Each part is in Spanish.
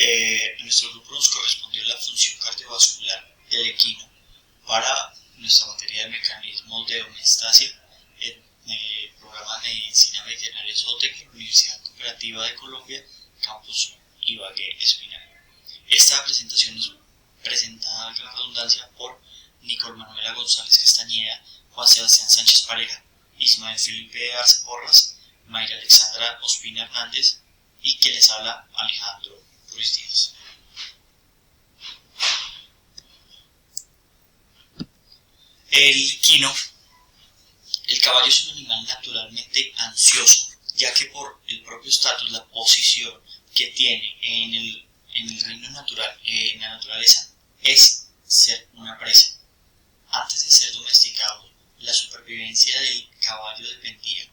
En nuestro grupo nos correspondió la función cardiovascular del equino para nuestra materia de mecanismos de homeostasia en el programa de medicina veterinaria Zootec en la Universidad Cooperativa de Colombia, Campus Ibagué, Espinal. Esta presentación es presentada en la redundancia por Nicole Manuela González Castañeda, Juan Sebastián Sánchez Pareja, Ismael Felipe Arce Porras, Mayra Alexandra Ospina Hernández y quien les habla, Alejandro Ruiz Díaz. El equino. El caballo es un animal naturalmente ansioso, ya que por el propio estatus, la posición que tiene en el reino natural, en la naturaleza, es ser una presa. Antes de ser domesticado, la supervivencia del caballo dependía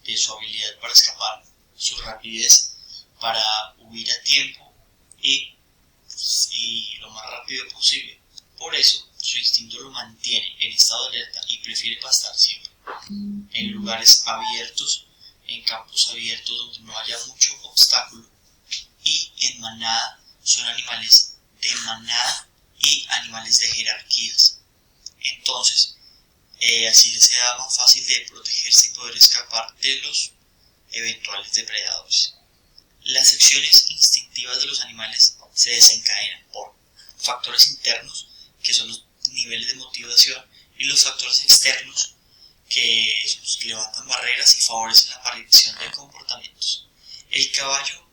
de su habilidad para escapar, su rapidez para huir a tiempo y lo más rápido posible. Por eso, su instinto lo mantiene en estado de alerta y prefiere pastar siempre en lugares abiertos, en campos abiertos donde no haya mucho obstáculo, y en manada. Son animales de manada y animales de jerarquías. Entonces, así les sea más fácil de protegerse y poder escapar de los eventuales depredadores. Las acciones instintivas de los animales se desencadenan por factores internos, que son los niveles de motivación, y los factores externos, que levantan barreras y favorecen la aparición de comportamientos. El caballo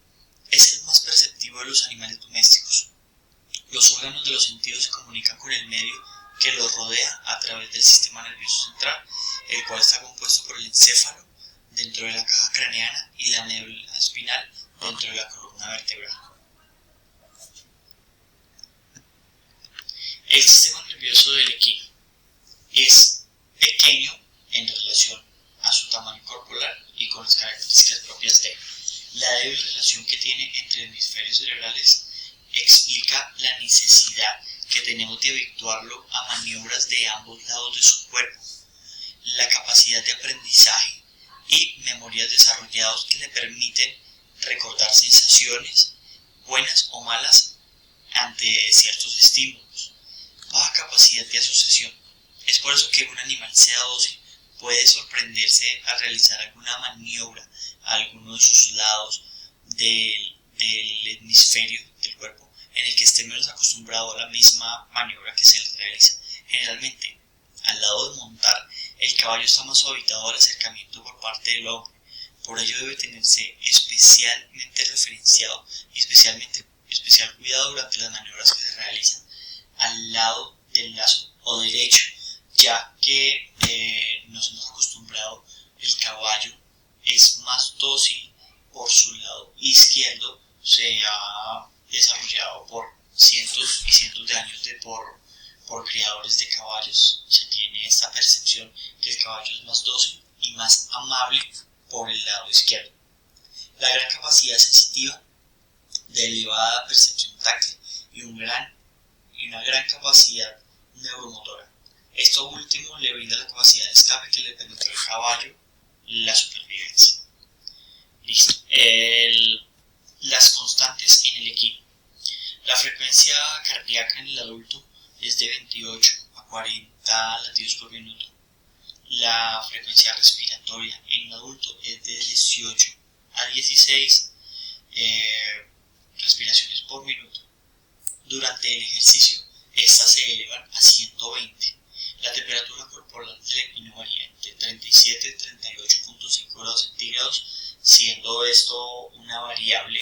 es el más perceptivo de los animales domésticos. Los órganos de los sentidos se comunican con el medio que los rodea a través del sistema nervioso central, el cual está compuesto por el encéfalo dentro de la caja craneana y la médula espinal dentro de la columna vertebral. El sistema nervioso del equino es pequeño en relación a su tamaño corporal y con las características propias de él. La débil relación que tiene entre hemisferios cerebrales explica la necesidad que tenemos de habituarlo a maniobras de ambos lados de su cuerpo, la capacidad de aprendizaje y memorias desarrollados que le permiten recordar sensaciones, buenas o malas, ante ciertos estímulos, baja capacidad de asociación. Es por eso que un animal sea dócil puede sorprenderse al realizar alguna maniobra a alguno de sus lados del hemisferio del cuerpo en el que esté menos acostumbrado a la misma maniobra que se le realiza. Generalmente, al lado de montar, el caballo está más habituado al acercamiento por parte del hombre. Por ello debe tenerse especialmente referenciado y especial cuidado durante las maniobras que se realizan al lado del lazo o derecho, ya que nos hemos acostumbrado, el caballo es más dócil por su lado izquierdo, se ha desarrollado por cientos y cientos de años por criadores de caballos. Se tiene esta percepción que el caballo es más dócil y más amable por el lado izquierdo. La gran capacidad sensitiva, de elevada percepción táctil y una gran capacidad neuromotora. Esto último le brinda la capacidad de escape que le permite al caballo la supervivencia. Listo. Las constantes en el equino. La frecuencia cardíaca en el adulto es de 28 a 40 latidos por minuto. La frecuencia respiratoria en un adulto es de 18 a 16 respiraciones por minuto. Durante el ejercicio, estas se elevan a 120. La temperatura corporal del equino varía entre 37 y 38.5 grados centígrados, siendo esto una variable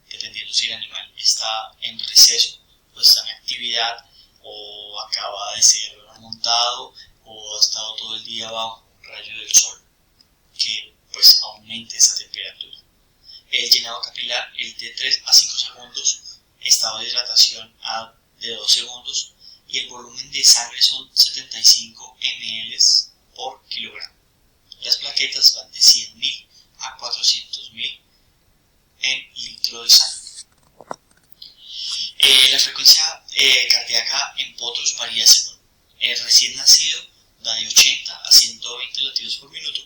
dependiendo si el animal está en receso o está en actividad o acaba de ser montado o ha estado todo el día bajo un rayo del sol, que pues aumente esa temperatura. El llenado capilar es de 3 a 5 segundos, estado de hidratación de 2 segundos y el volumen de sangre son 75 ml por kilogramo. Las plaquetas van de 100.000 a 400.000 en litro de sangre. La frecuencia cardíaca en potros varía según el recién nacido, da de 80 a 120 latidos por minuto,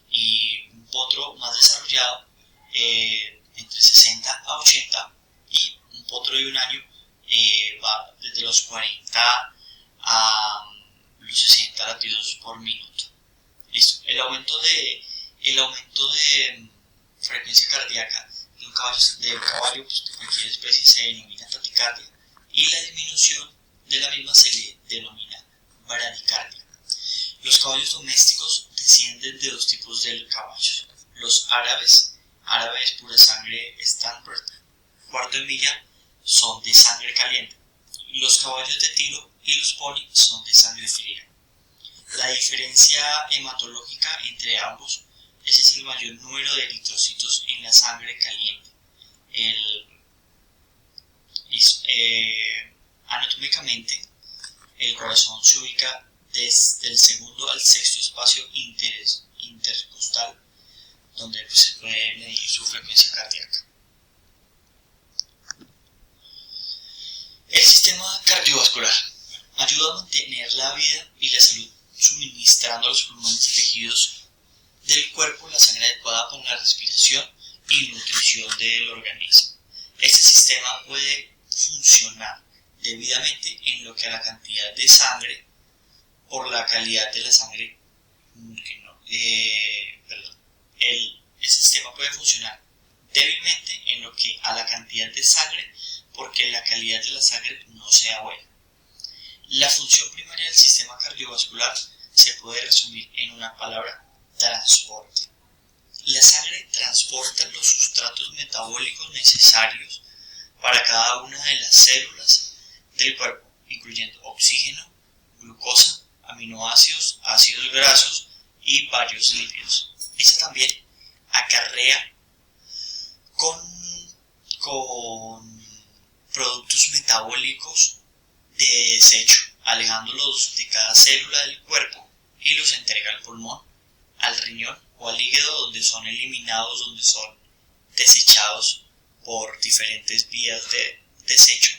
y un potro más desarrollado entre 60 a 80 potro de un año va desde los 40 a los 60 latidos por minuto. Listo. El aumento de frecuencia cardíaca de un caballo pues, de cualquier especie se denomina taquicardia, y la disminución de la misma se le denomina bradicardia. Los caballos domésticos descienden de dos tipos de caballos: los árabes pura sangre Stanford, cuarto de milla, son de sangre caliente. Los caballos de tiro y los pony son de sangre fría. La diferencia hematológica entre ambos es el mayor número de eritrocitos en la sangre caliente. Anatómicamente, el corazón se ubica desde el segundo al sexto espacio intercostal, donde se puede medir su frecuencia cardíaca. El sistema cardiovascular ayuda a mantener la vida y la salud, suministrando a los pulmones y tejidos del cuerpo la sangre adecuada para la respiración y nutrición del organismo. Este sistema puede funcionar debidamente en lo que a la cantidad de sangre por la calidad de la sangre el sistema puede funcionar débilmente en lo que a la cantidad de sangre porque la calidad de la sangre no sea buena. La función primaria del sistema cardiovascular se puede resumir en una palabra: transporte. La sangre transporta los sustratos metabólicos necesarios para cada una de las células del cuerpo, incluyendo oxígeno, glucosa, aminoácidos, ácidos grasos y varios lípidos. Esta también acarrea con productos metabólicos de desecho, alejándolos de cada célula del cuerpo, y los entrega al pulmón, al riñón o al hígado, donde son eliminados, donde son desechados por diferentes vías de desecho.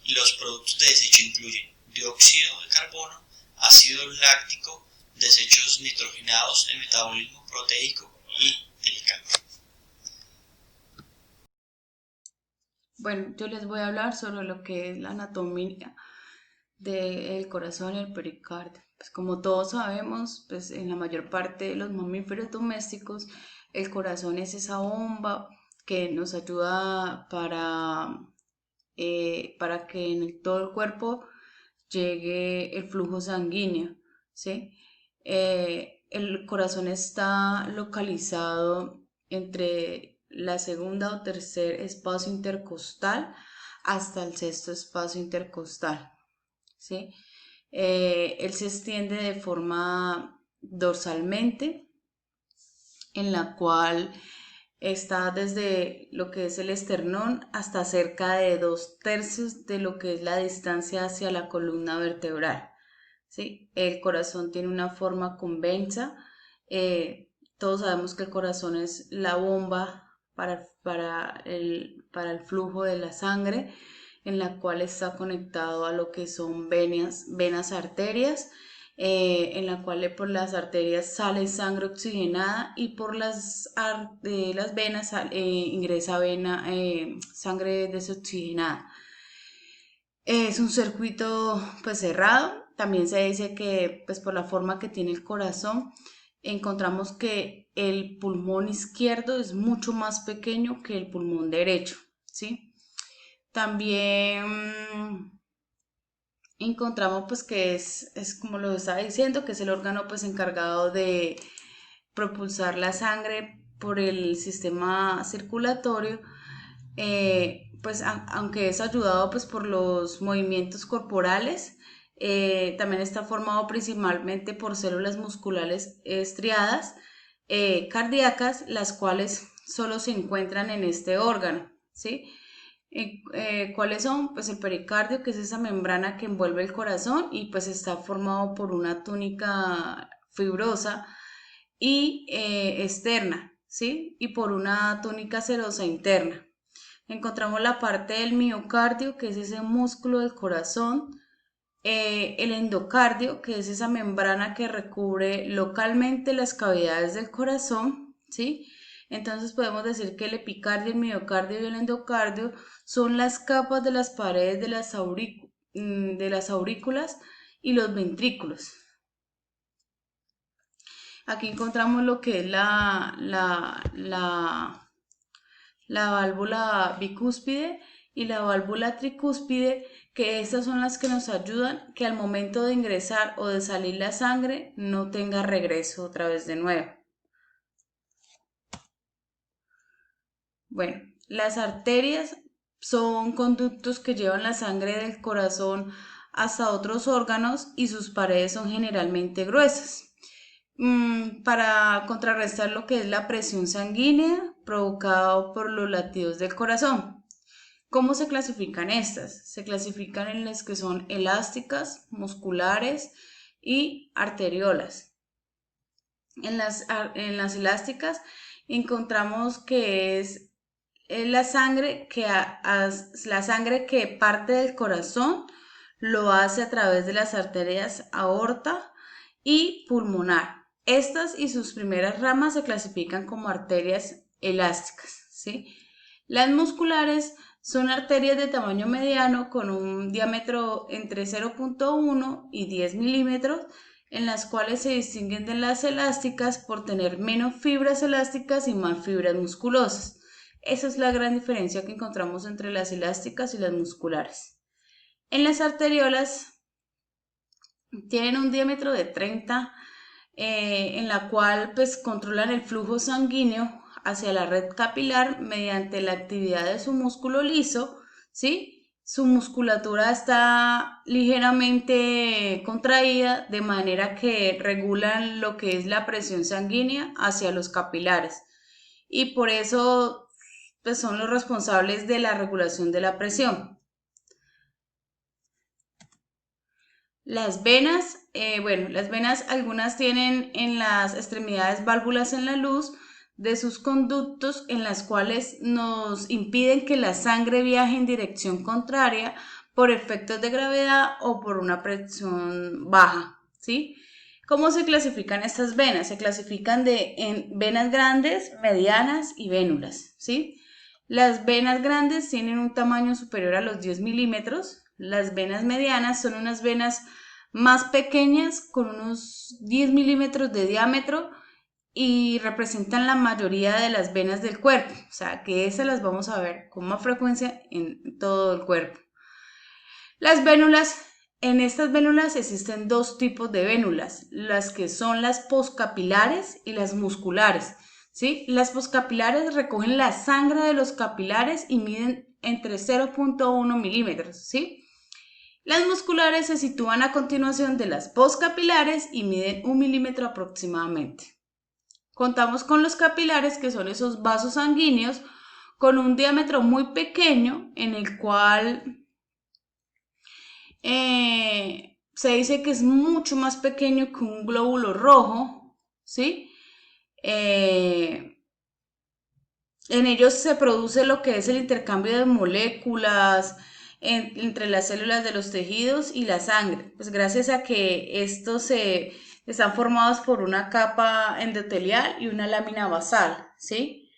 Los productos de desecho incluyen dióxido de carbono, ácido láctico, desechos nitrogenados, el metabolismo proteico y del calor. Bueno, yo les voy a hablar sobre lo que es la anatomía del corazón y el pericardio. Pues como todos sabemos, pues en la mayor parte de los mamíferos domésticos, el corazón es esa bomba que nos ayuda para que en todo el cuerpo llegue el flujo sanguíneo, ¿sí? El corazón está localizado entre la segunda o tercer espacio intercostal hasta el sexto espacio intercostal, ¿sí? Él se extiende de forma dorsalmente, en la cual está desde lo que es el esternón hasta cerca de 2/3 de lo que es la distancia hacia la columna vertebral, ¿sí? El corazón tiene una forma convexa. Todos sabemos que el corazón es la bomba para el flujo de la sangre, en la cual está conectado a lo que son venas arterias, en la cual por las arterias sale sangre oxigenada y por las venas ingresa sangre desoxigenada. Es un circuito pues cerrado. También se dice que pues por la forma que tiene el corazón, encontramos que el pulmón izquierdo es mucho más pequeño que el pulmón derecho, ¿sí? También encontramos pues que es como lo estaba diciendo, que es el órgano pues encargado de propulsar la sangre por el sistema circulatorio, pues aunque es ayudado pues por los movimientos corporales, también está formado principalmente por células musculares estriadas cardíacas, las cuales solo se encuentran en este órgano, ¿sí? ¿Cuáles son? Pues el pericardio, que es esa membrana que envuelve el corazón y pues está formado por una túnica fibrosa y externa, ¿sí? Y por una túnica serosa interna. Encontramos la parte del miocardio, que es ese músculo del corazón, el endocardio, que es esa membrana que recubre localmente las cavidades del corazón, ¿sí? Entonces podemos decir que el epicardio, el miocardio y el endocardio son las capas de las paredes de las aurículas y los ventrículos. Aquí encontramos lo que es la válvula bicúspide y la válvula tricúspide, que estas son las que nos ayudan que al momento de ingresar o de salir la sangre no tenga regreso otra vez de nuevo. Bueno, las arterias son conductos que llevan la sangre del corazón hasta otros órganos y sus paredes son generalmente gruesas. Para contrarrestar lo que es la presión sanguínea provocada por los latidos del corazón. ¿Cómo se clasifican estas? Se clasifican en las que son elásticas, musculares y arteriolas. En las elásticas encontramos que es la sangre que parte del corazón lo hace a través de las arterias aorta y pulmonar. Estas y sus primeras ramas se clasifican como arterias elásticas, ¿sí? Las musculares son arterias de tamaño mediano con un diámetro entre 0.1 y 10 milímetros, en las cuales se distinguen de las elásticas por tener menos fibras elásticas y más fibras musculosas. Esa es la gran diferencia que encontramos entre las elásticas y las musculares. En las arteriolas tienen un diámetro de 30 en la cual pues controlan el flujo sanguíneo hacia la red capilar mediante la actividad de su músculo liso, ¿sí? Su musculatura está ligeramente contraída de manera que regulan lo que es la presión sanguínea hacia los capilares y por eso pues, son los responsables de la regulación de la presión. Las venas, las venas algunas tienen en las extremidades válvulas en la luz de sus conductos en las cuales nos impiden que la sangre viaje en dirección contraria por efectos de gravedad o por una presión baja, ¿sí? ¿Cómo se clasifican estas venas? Se clasifican en venas grandes, medianas y vénulas, ¿sí? Las venas grandes tienen un tamaño superior a los 10 milímetros. Las venas medianas son unas venas más pequeñas con unos 10 milímetros de diámetro y representan la mayoría de las venas del cuerpo, o sea que esas las vamos a ver con más frecuencia en todo el cuerpo. Las vénulas, en estas vénulas existen dos tipos de vénulas, las que son las poscapilares y las musculares, ¿sí? Las poscapilares recogen la sangre de los capilares y miden entre 0.1 milímetros, ¿sí? Las musculares se sitúan a continuación de las poscapilares y miden 1 milímetro aproximadamente. Contamos con los capilares, que son esos vasos sanguíneos con un diámetro muy pequeño en el cual se dice que es mucho más pequeño que un glóbulo rojo, ¿sí? En ellos se produce lo que es el intercambio de moléculas entre las células de los tejidos y la sangre, pues gracias a que estos están formados por una capa endotelial y una lámina basal, ¿sí?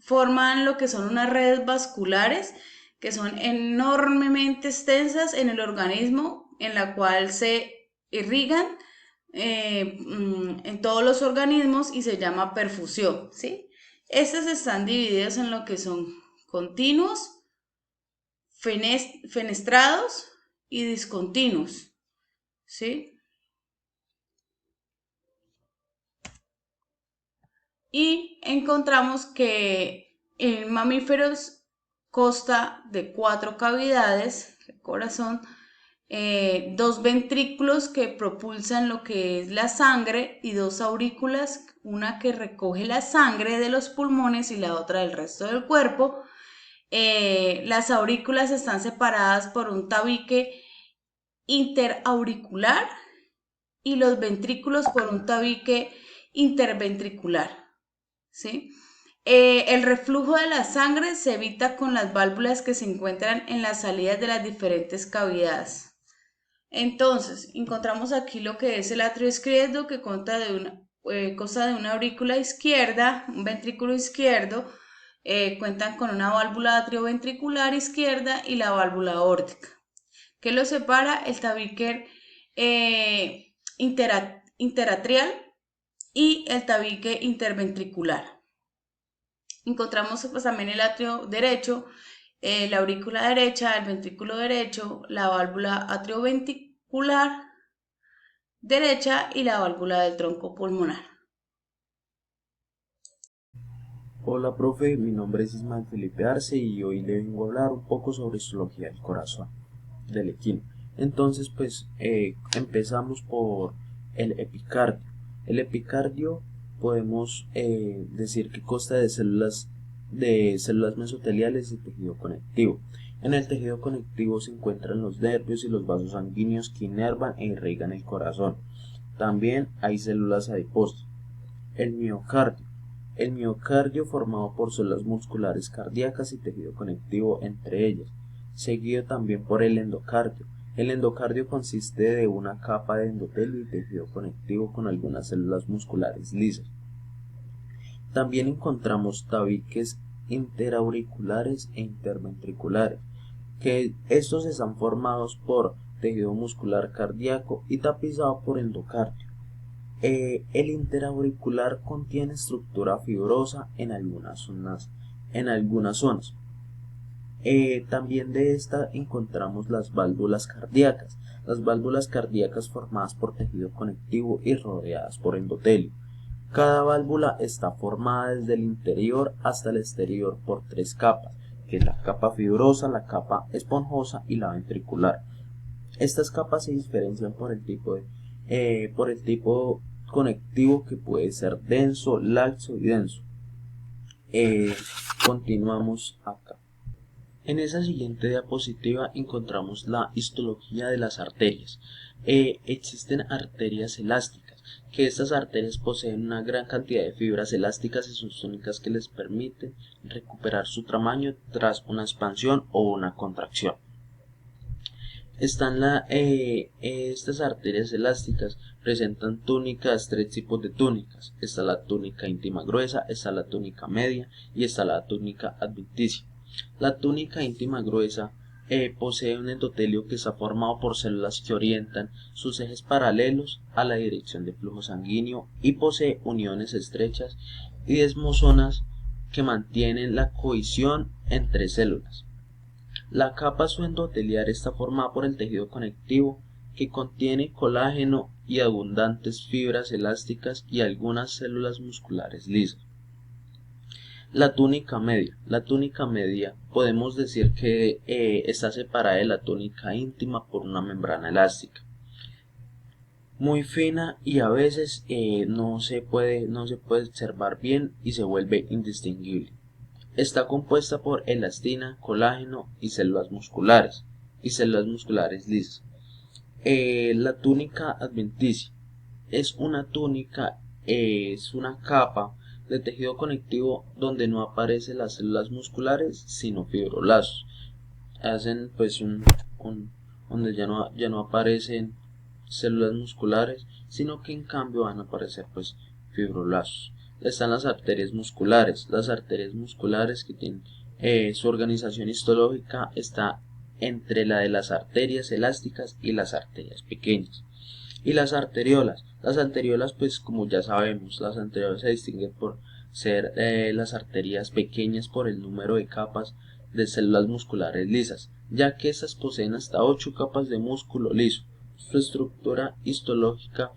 Forman lo que son unas redes vasculares que son enormemente extensas en el organismo, en la cual se irrigan en todos los organismos y se llama perfusión, ¿sí? Estas están divididas en lo que son continuos, fenestrados y discontinuos, ¿sí? Y encontramos que el mamífero consta de 4 cavidades, el corazón, 2 ventrículos que propulsan lo que es la sangre y 2 aurículas, una que recoge la sangre de los pulmones y la otra del resto del cuerpo. Las aurículas están separadas por un tabique interauricular y los ventrículos por un tabique interventricular, ¿sí? El reflujo de la sangre se evita con las válvulas que se encuentran en las salidas de las diferentes cavidades. Entonces, encontramos aquí lo que es el atrio izquierdo, que consta de consta de una aurícula izquierda, un ventrículo izquierdo, cuentan con una válvula atrioventricular izquierda y la válvula aórtica. ¿Qué lo separa? El tabique interatrial y el tabique interventricular. Encontramos pues, también el atrio derecho, la aurícula derecha, el ventrículo derecho, la válvula atrioventricular derecha y la válvula del tronco pulmonar. Hola profe, mi nombre es Ismael Felipe Arce y hoy le vengo a hablar un poco sobre histología del corazón, del equino. Entonces pues empezamos por el epicardio. El epicardio podemos decir que consta de células mesoteliales y tejido conectivo. En el tejido conectivo se encuentran los nervios y los vasos sanguíneos que inervan e irrigan el corazón. También hay células adiposas. El miocardio. El miocardio formado por células musculares cardíacas y tejido conectivo entre ellas, seguido también por el endocardio. El endocardio consiste de una capa de endotelio y tejido conectivo con algunas células musculares lisas. También encontramos tabiques interauriculares e interventriculares, que estos están formados por tejido muscular cardíaco y tapizado por endocardio. El interauricular contiene estructura fibrosa en algunas zonas. También de esta encontramos las válvulas cardíacas. Las válvulas cardíacas formadas por tejido conectivo y rodeadas por endotelio. Cada válvula está formada desde el interior hasta el exterior por tres capas, que es la capa fibrosa, la capa esponjosa y la ventricular. Estas capas se diferencian por el tipo conectivo, que puede ser denso, laxo y denso. Continuamos acá. En esa siguiente diapositiva encontramos la histología de las arterias. Existen arterias elásticas, que estas arterias poseen una gran cantidad de fibras elásticas y son únicas que les permiten recuperar su tamaño tras una expansión o una contracción. Estas arterias elásticas presentan túnicas, tres tipos de túnicas. Está la túnica íntima gruesa, está la túnica media y está la túnica adventicia. La túnica íntima gruesa posee un endotelio que está formado por células que orientan sus ejes paralelos a la dirección de flujo sanguíneo y posee uniones estrechas y desmosonas que mantienen la cohesión entre células. La capa subendoteliar está formada por el tejido conectivo, que contiene colágeno y abundantes fibras elásticas y algunas células musculares lisas. La túnica media. La túnica media podemos decir que está separada de la túnica íntima por una membrana elástica, muy fina, y a veces no se puede observar bien y se vuelve indistinguible. Está compuesta por elastina, colágeno y células musculares lisas. La túnica adventicia es una capa de tejido conectivo donde no aparecen las células musculares sino fibroblastos. Hacen pues donde ya no aparecen células musculares, sino que en cambio van a aparecer pues fibroblastos. Están las arterias musculares. Las arterias musculares que tienen su organización histológica está entre la de las arterias elásticas y las arterias pequeñas. Y las arteriolas. Las arteriolas, pues como ya sabemos, las arteriolas se distinguen por ser las arterias pequeñas por el número de capas de células musculares lisas, ya que estas poseen hasta 8 capas de músculo liso. Su estructura histológica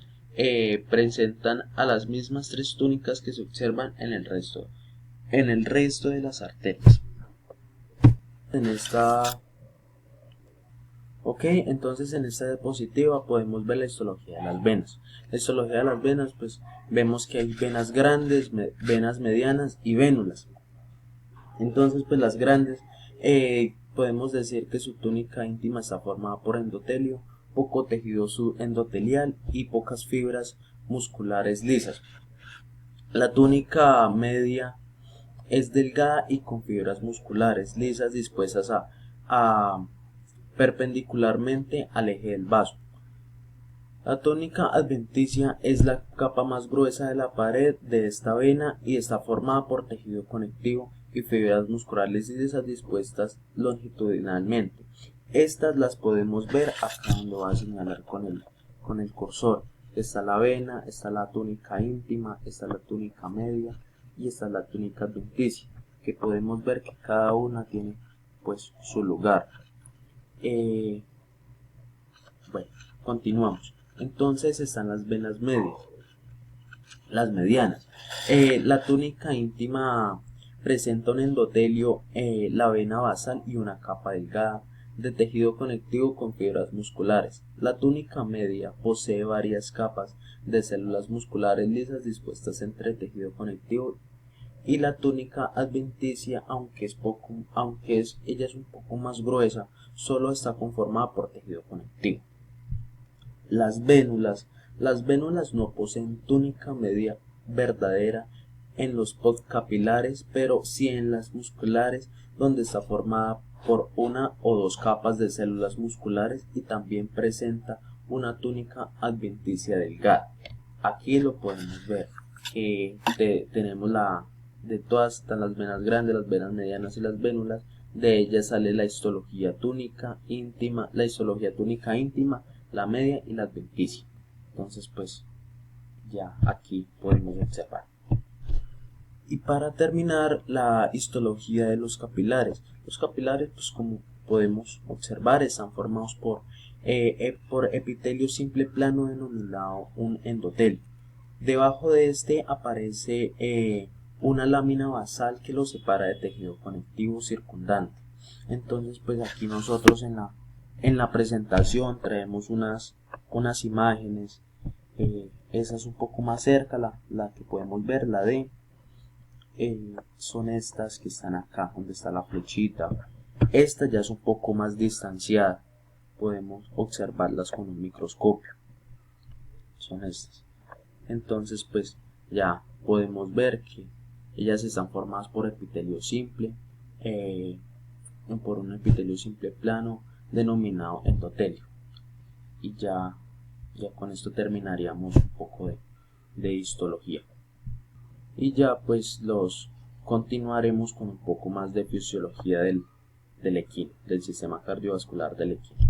presentan a las mismas tres túnicas que se observan en el resto de las arterias. Entonces en esta diapositiva podemos ver la histología de las venas. La histología de las venas, pues vemos que hay venas grandes, venas medianas y vénulas. Entonces pues las grandes podemos decir que su túnica íntima está formada por endotelio, poco tejido subendotelial y pocas fibras musculares lisas. La túnica media es delgada y con fibras musculares lisas dispuestas perpendicularmente al eje del vaso. La túnica adventicia es la capa más gruesa de la pared de esta vena y está formada por tejido conectivo y fibras musculares lisas dispuestas longitudinalmente. Estas las podemos ver acá donde voy a señalar con el cursor. Está la vena, está la túnica íntima, está la túnica media y está la túnica adventicia, que podemos ver que cada una tiene pues su lugar. Bueno, continuamos. Entonces están las venas medias, las medianas. La túnica íntima presenta un endotelio, la vena basal y una capa delgada de tejido conectivo con fibras musculares. La túnica media posee varias capas de células musculares lisas dispuestas entre tejido conectivo, y la túnica adventicia, ella es un poco más gruesa, solo está conformada por tejido conectivo. Las vénulas no poseen túnica media verdadera en los podcapilares, pero sí en las musculares, donde está formada por una o dos capas de células musculares, y también presenta una túnica adventicia delgada. Aquí lo podemos ver, que tenemos de todas están las venas grandes, las venas medianas y las vénulas. De ellas sale la histología túnica íntima, la media y la adventicia. Entonces pues ya aquí podemos observar. Y para terminar, la histología de los capilares. Los capilares, pues como podemos observar, están formados por epitelio simple plano denominado un endotelio. Debajo de este aparece una lámina basal que lo separa de tejido conectivo circundante. Entonces pues aquí nosotros en la presentación traemos unas imágenes. Esa es un poco más cerca, la que podemos ver, la de son estas que están acá donde está la flechita. Esta ya es un poco más distanciada, podemos observarlas con un microscopio, son estas. Entonces pues ya podemos ver que ellas están formadas por epitelio simple, por un epitelio simple plano denominado endotelio. Y ya con esto terminaríamos un poco de histología. Y ya pues continuaremos con un poco más de fisiología del equino, del sistema cardiovascular del equino.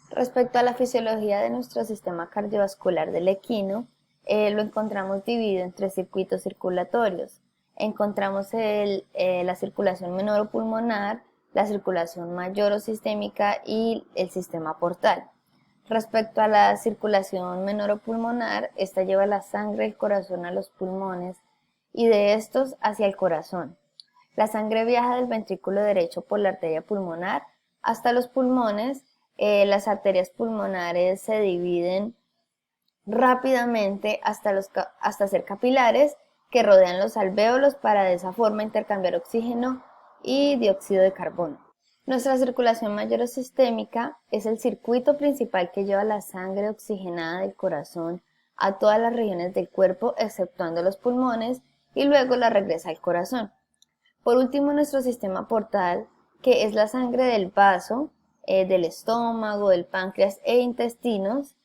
Respecto a la fisiología de nuestro sistema cardiovascular del equino, lo encontramos dividido en tres circuitos circulatorios. Encontramos la circulación menoro-pulmonar, la circulación mayor-sistémica y el sistema portal. Respecto a la circulación menoro-pulmonar, esta lleva la sangre del corazón a los pulmones y de estos hacia el corazón. La sangre viaja del ventrículo derecho por la arteria pulmonar hasta los pulmones. Las arterias pulmonares se dividen rápidamente hasta ser capilares que rodean los alvéolos para de esa forma intercambiar oxígeno y dióxido de carbono. Nuestra circulación mayorosistémica es el circuito principal que lleva la sangre oxigenada del corazón a todas las regiones del cuerpo exceptuando los pulmones y luego la regresa al corazón. Por último, nuestro sistema portal, que es la sangre del vaso, del estómago, del páncreas e intestinos,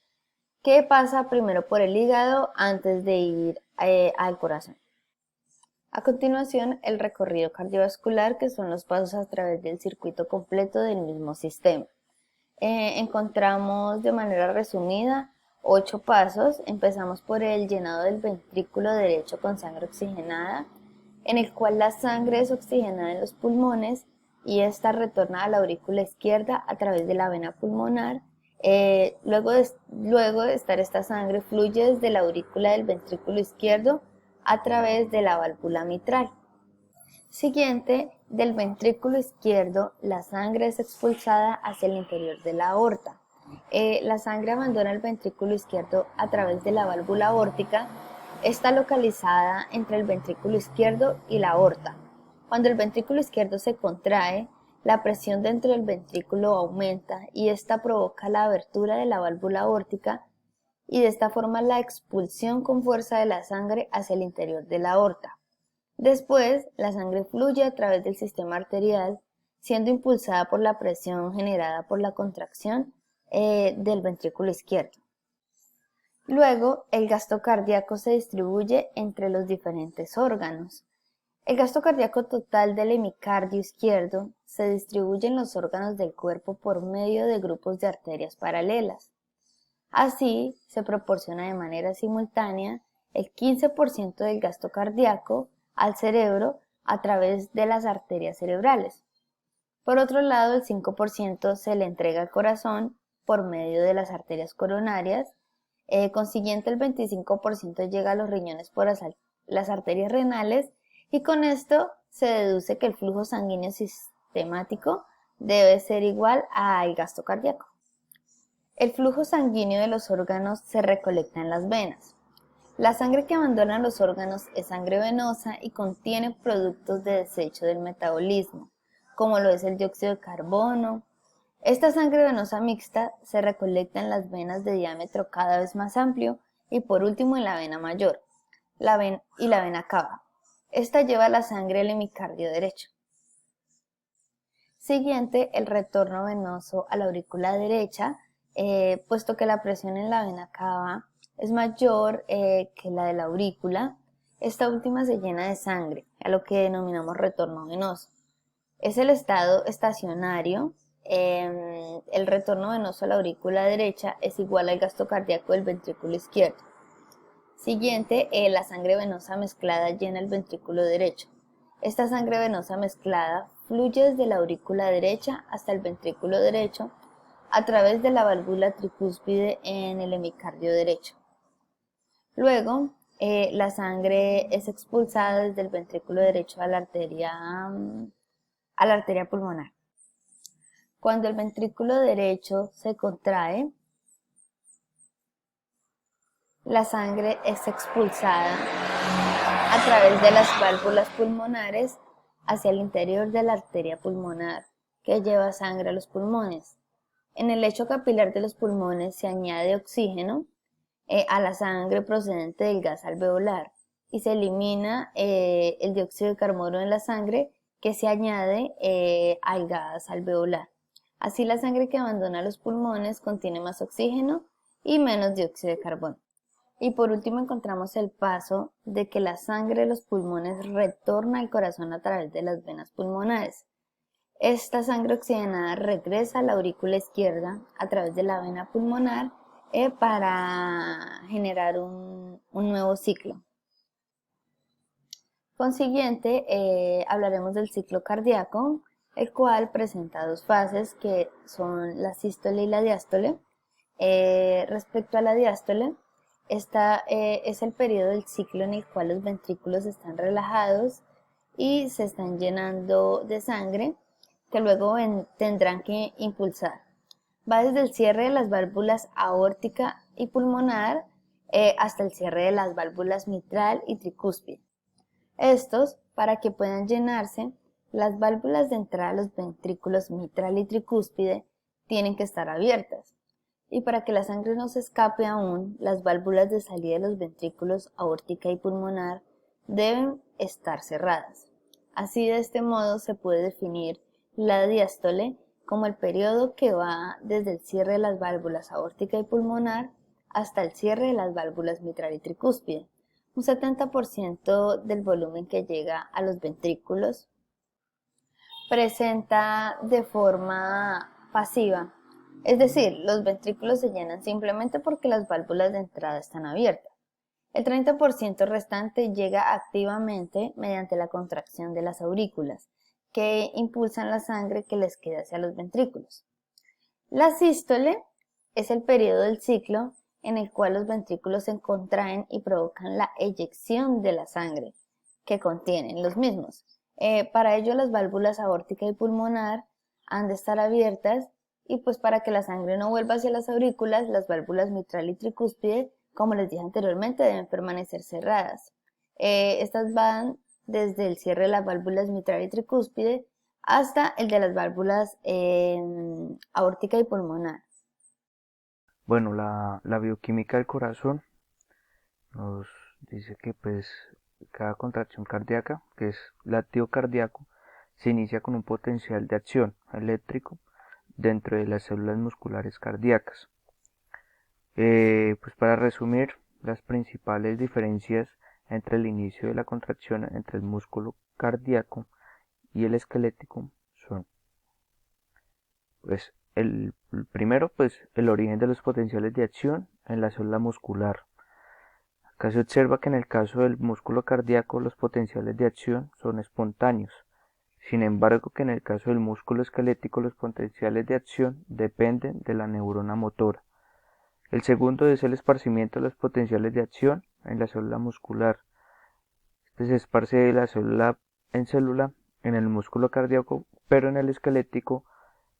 que pasa primero por el hígado antes de ir al corazón. A continuación, el recorrido cardiovascular, que son los pasos a través del circuito completo del mismo sistema. Encontramos de manera resumida 8 pasos. Empezamos por el llenado del ventrículo derecho con sangre oxigenada, en el cual la sangre es oxigenada en los pulmones y esta retorna a la aurícula izquierda a través de la vena pulmonar. Luego de estar esta sangre fluye desde la aurícula del ventrículo izquierdo a través de la válvula mitral. Siguiente, del ventrículo izquierdo, la sangre es expulsada hacia el interior de la aorta. La sangre abandona el ventrículo izquierdo a través de la válvula aórtica. Está localizada entre el ventrículo izquierdo y la aorta. Cuando el ventrículo izquierdo se contrae, la presión dentro del ventrículo aumenta y esta provoca la abertura de la válvula aórtica y de esta forma la expulsión con fuerza de la sangre hacia el interior de la aorta. Después, la sangre fluye a través del sistema arterial, siendo impulsada por la presión generada por la contracción del ventrículo izquierdo. Luego, el gasto cardíaco se distribuye entre los diferentes órganos. El gasto cardíaco total del hemicardio izquierdo se distribuye en los órganos del cuerpo por medio de grupos de arterias paralelas. Así, se proporciona de manera simultánea el 15% del gasto cardíaco al cerebro a través de las arterias cerebrales. Por otro lado, el 5% se le entrega al corazón por medio de las arterias coronarias. Consiguiente, el 25% llega a los riñones por las arterias renales, y con esto se deduce que el flujo sanguíneo sistemático debe ser igual al gasto cardíaco. El flujo sanguíneo de los órganos se recolecta en las venas. La sangre que abandona los órganos es sangre venosa y contiene productos de desecho del metabolismo, como lo es el dióxido de carbono. Esta sangre venosa mixta se recolecta en las venas de diámetro cada vez más amplio y por último en la vena mayor, la vena cava. Esta lleva la sangre al hemicardio derecho. Siguiente, el retorno venoso a la aurícula derecha, puesto que la presión en la vena cava es mayor que la de la aurícula. Esta última se llena de sangre, a lo que denominamos retorno venoso. Es el estado estacionario. El retorno venoso a la aurícula derecha es igual al gasto cardíaco del ventrículo izquierdo. Siguiente, la sangre venosa mezclada llena el ventrículo derecho. Esta sangre venosa mezclada fluye desde la aurícula derecha hasta el ventrículo derecho a través de la válvula tricúspide en el hemicardio derecho. Luego, la sangre es expulsada desde el ventrículo derecho a la arteria pulmonar. Cuando el ventrículo derecho se contrae, la sangre es expulsada a través de las válvulas pulmonares hacia el interior de la arteria pulmonar, que lleva sangre a los pulmones. En el lecho capilar de los pulmones se añade oxígeno a la sangre procedente del gas alveolar y se elimina el dióxido de carbono en la sangre que se añade al gas alveolar. Así, la sangre que abandona los pulmones contiene más oxígeno y menos dióxido de carbono. Y por último encontramos el paso de que la sangre de los pulmones retorna al corazón a través de las venas pulmonares. Esta sangre oxigenada regresa a la aurícula izquierda a través de la vena pulmonar para generar un nuevo ciclo. Consiguiente, hablaremos del ciclo cardíaco, el cual presenta dos fases que son la sístole y la diástole. Respecto a la diástole, esta es el periodo del ciclo en el cual los ventrículos están relajados y se están llenando de sangre que luego tendrán que impulsar. Va desde el cierre de las válvulas aórtica y pulmonar hasta el cierre de las válvulas mitral y tricúspide. Estos, para que puedan llenarse, las válvulas de entrada a los ventrículos mitral y tricúspide tienen que estar abiertas. Y para que la sangre no se escape aún, las válvulas de salida de los ventrículos aórtica y pulmonar deben estar cerradas. Así, de este modo se puede definir la diástole como el periodo que va desde el cierre de las válvulas aórtica y pulmonar hasta el cierre de las válvulas mitral y tricúspide. Un 70% del volumen que llega a los ventrículos presenta de forma pasiva. Es decir, los ventrículos se llenan simplemente porque las válvulas de entrada están abiertas. El 30% restante llega activamente mediante la contracción de las aurículas, que impulsan la sangre que les queda hacia los ventrículos. La sístole es el periodo del ciclo en el cual los ventrículos se contraen y provocan la eyección de la sangre que contienen los mismos. Para ello, las válvulas aórtica y pulmonar han de estar abiertas, y pues para que la sangre no vuelva hacia las aurículas, las válvulas mitral y tricúspide, como les dije anteriormente, deben permanecer cerradas. Estas van desde el cierre de las válvulas mitral y tricúspide hasta el de las válvulas aórtica y pulmonar. Bueno, la bioquímica del corazón nos dice que pues cada contracción cardíaca, que es latido cardíaco, se inicia con un potencial de acción eléctrico dentro de las células musculares cardíacas. Pues para resumir, las principales diferencias entre el inicio de la contracción entre el músculo cardíaco y el esquelético son, pues, el primero, pues, el origen de los potenciales de acción en la célula muscular. Acá se observa que en el caso del músculo cardíaco los potenciales de acción son espontáneos. Sin embargo, que en el caso del músculo esquelético los potenciales de acción dependen de la neurona motora. El segundo es el esparcimiento de los potenciales de acción en la célula muscular. Este se esparce de la célula en célula en el músculo cardíaco, pero en el esquelético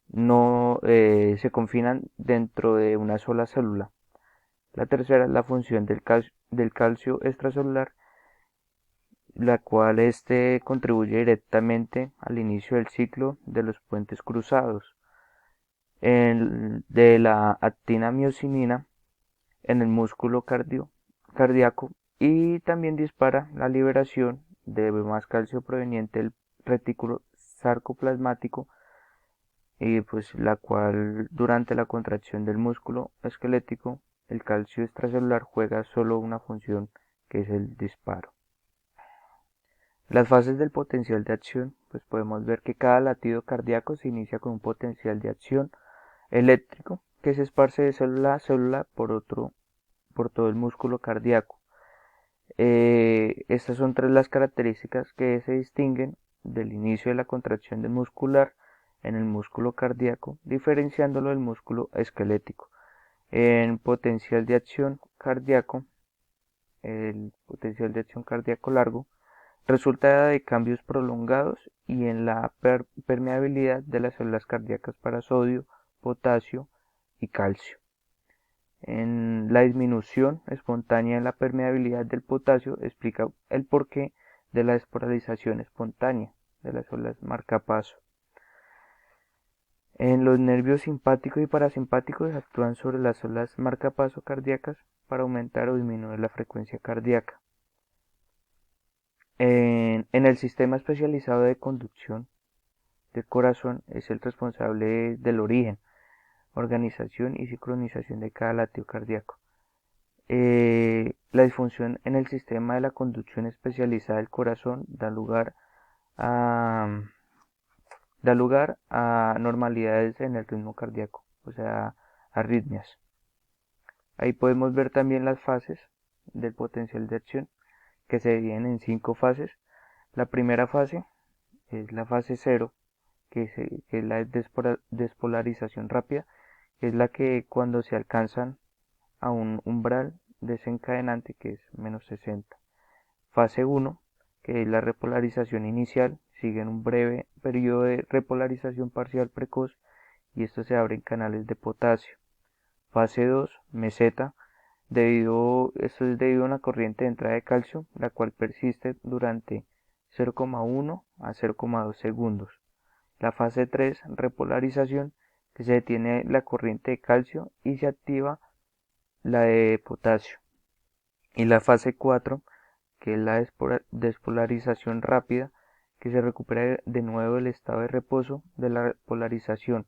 no se confinan dentro de una sola célula. La tercera es la función del calcio extracelular, la cual contribuye directamente al inicio del ciclo de los puentes cruzados de la actina-miosinina en el músculo cardíaco, y también dispara la liberación de más calcio proveniente del retículo sarcoplasmático, y pues la cual durante la contracción del músculo esquelético el calcio extracelular juega solo una función, que es el disparo. Las fases del potencial de acción, pues podemos ver que cada latido cardíaco se inicia con un potencial de acción eléctrico que se esparce de célula a célula por todo el músculo cardíaco. Estas son las características que se distinguen del inicio de la contracción del muscular en el músculo cardíaco, diferenciándolo del músculo esquelético. En potencial de acción cardíaco, el potencial de acción cardíaco largo resulta de cambios prolongados y en la permeabilidad de las células cardíacas para sodio, potasio y calcio. En la disminución espontánea en la permeabilidad del potasio explica el porqué de la despolarización espontánea de las células marcapaso. En los nervios simpáticos y parasimpáticos actúan sobre las células marcapaso cardíacas para aumentar o disminuir la frecuencia cardíaca. En el sistema especializado de conducción del corazón es el responsable del origen, organización y sincronización de cada latido cardíaco. La disfunción en el sistema de la conducción especializada del corazón da lugar a anormalidades en el ritmo cardíaco, o sea, arritmias. Ahí podemos ver también las fases del potencial de acción, que se dividen en 5 fases. La primera fase es la fase 0, que es la despolarización rápida, que es la que cuando se alcanzan a un umbral desencadenante que es menos 60. Fase 1, que es la repolarización inicial, sigue en un breve periodo de repolarización parcial precoz y esto se abre en canales de potasio. Fase 2, meseta, esto es debido a una corriente de entrada de calcio, la cual persiste durante 0,1 a 0,2 segundos. La fase 3, repolarización, que se detiene la corriente de calcio y se activa la de potasio. Y la fase 4, que es la despolarización rápida, que se recupera de nuevo el estado de reposo de la polarización,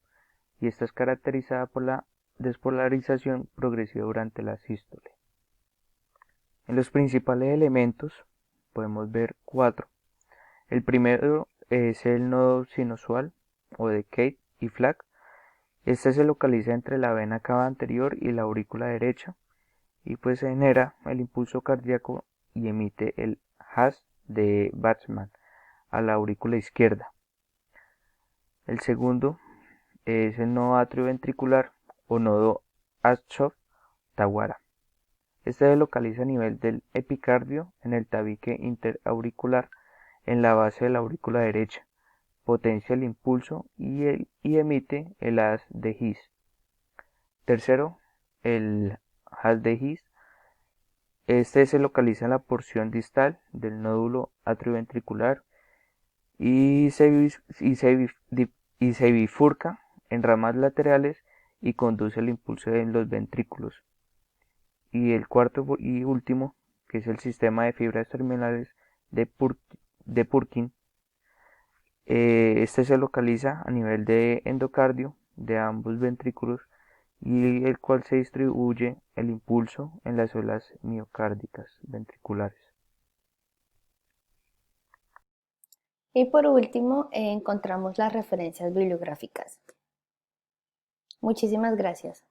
y esta es caracterizada por la despolarización progresiva durante la sístole. En los principales elementos podemos ver 4. El primero es el nodo sinusoide o de Kate y Flack. Este se localiza entre la vena cava anterior y la aurícula derecha y pues genera el impulso cardíaco y emite el haz de Weizmann a la aurícula izquierda. El segundo es el nodo atrioventricular o nodo Aschoff-Tawara. Este se localiza a nivel del epicardio en el tabique interauricular en la base de la aurícula derecha. Potencia el impulso y emite el haz de His. Tercero, el haz de His. Este se localiza en la porción distal del nódulo atrioventricular y se bifurca en ramas laterales y conduce el impulso en los ventrículos. Y el cuarto y último, que es el sistema de fibras terminales de Purkin. Este se localiza a nivel de endocardio de ambos ventrículos y el cual se distribuye el impulso en las células miocárdicas ventriculares. Y por último, encontramos las referencias bibliográficas. Muchísimas gracias.